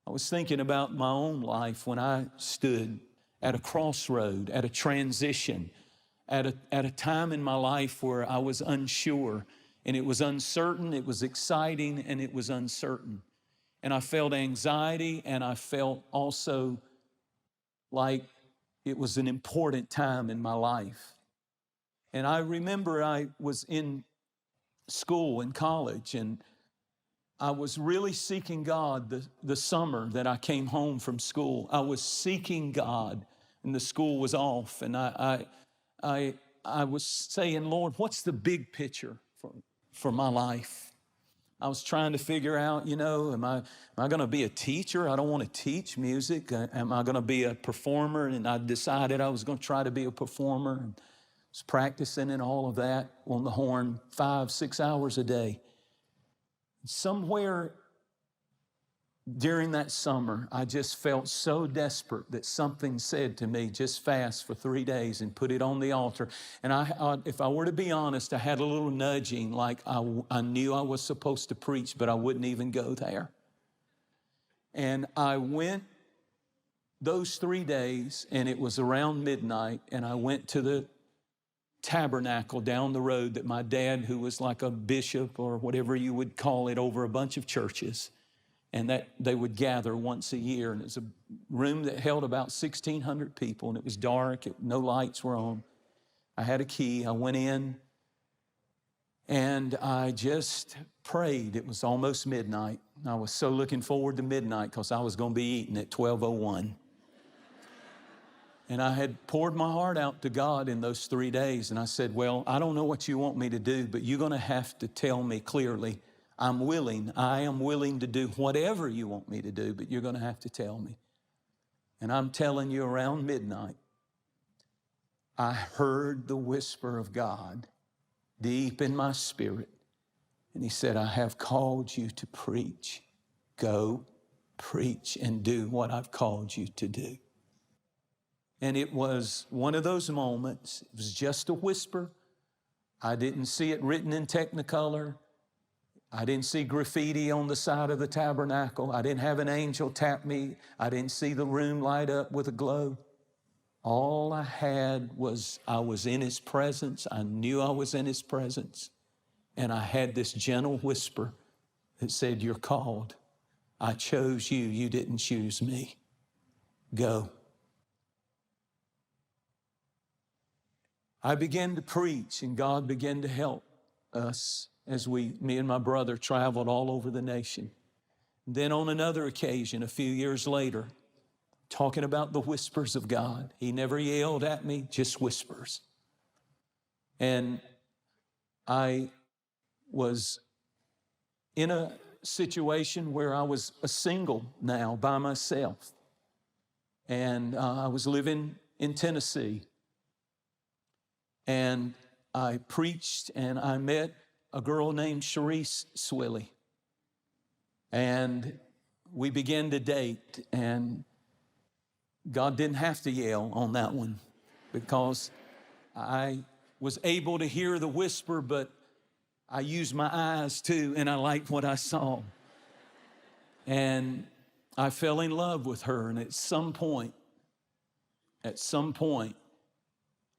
I was thinking about my own life when I stood at a crossroad, at a transition, at a time in my life where I was unsure, and it was uncertain, it was exciting, and it was uncertain. And I felt anxiety, and I felt also like it was an important time in my life. And I remember I was in school, in college, and I was really seeking God the summer that I came home from school. I was seeking God, and the school was off, and I was saying, Lord, what's the big picture for my life? I was trying to figure out, am I going to be a teacher? I don't want to teach music. Am I going to be a performer? And I decided I was going to try to be a performer. And was practicing and all of that on the horn 5-6 hours a day. Somewhere during that summer, I just felt so desperate that something said to me, just fast for 3 days and put it on the altar. And if I were to be honest, I had a little nudging, like I knew I was supposed to preach, but I wouldn't even go there. And I went those 3 days, and it was around midnight, and I went to the tabernacle down the road that my dad, who was like a bishop or whatever you would call it, over a bunch of churches, and that they would gather once a year. And it was a room that held about 1,600 people, and it was dark, no lights were on. I had a key. I went in, and I just prayed. It was almost midnight. I was so looking forward to midnight because I was going to be eating at 12:01. And I had poured my heart out to God in those 3 days. And I said, well, I don't know what you want me to do, but you're going to have to tell me clearly. I am willing to do whatever you want me to do, but you're going to have to tell me. And I'm telling you, around midnight, I heard the whisper of God deep in my spirit. And he said, I have called you to preach. Go preach and do what I've called you to do. And it was one of those moments. It was just a whisper. I didn't see it written in Technicolor. I didn't see graffiti on the side of the tabernacle. I didn't have an angel tap me. I didn't see the room light up with a glow. All I had was I was in his presence. I knew I was in his presence. And I had this gentle whisper that said, you're called. I chose you. You didn't choose me. Go. I began to preach, and God began to help us as me and my brother traveled all over the nation. Then on another occasion, a few years later, talking about the whispers of God. He never yelled at me, just whispers. And I was in a situation where I was a single now by myself. And I was living in Tennessee. And I preached, and I met a girl named Sharice Swilly. And we began to date, and God didn't have to yell on that one because I was able to hear the whisper, but I used my eyes too, and I liked what I saw. And I fell in love with her, and at some point,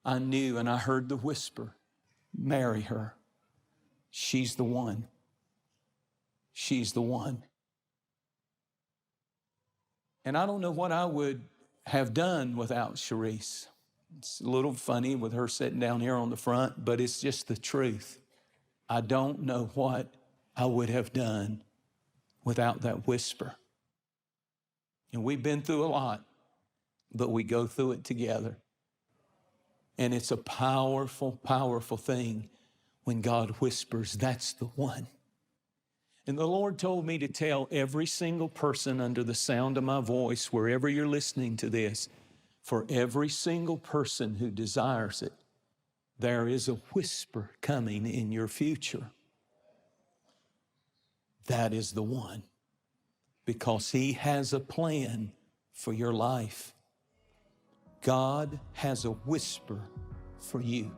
I knew, and I heard the whisper, marry her. She's the one. She's the one. And I don't know what I would have done without Sharice. It's a little funny with her sitting down here on the front, but it's just the truth. I don't know what I would have done without that whisper. And we've been through a lot, but we go through it together. And it's a powerful, powerful thing when God whispers, that's the one. And the Lord told me to tell every single person under the sound of my voice, wherever you're listening to this, for every single person who desires it, there is a whisper coming in your future. That is the one, because He has a plan for your life. God has a whisper for you.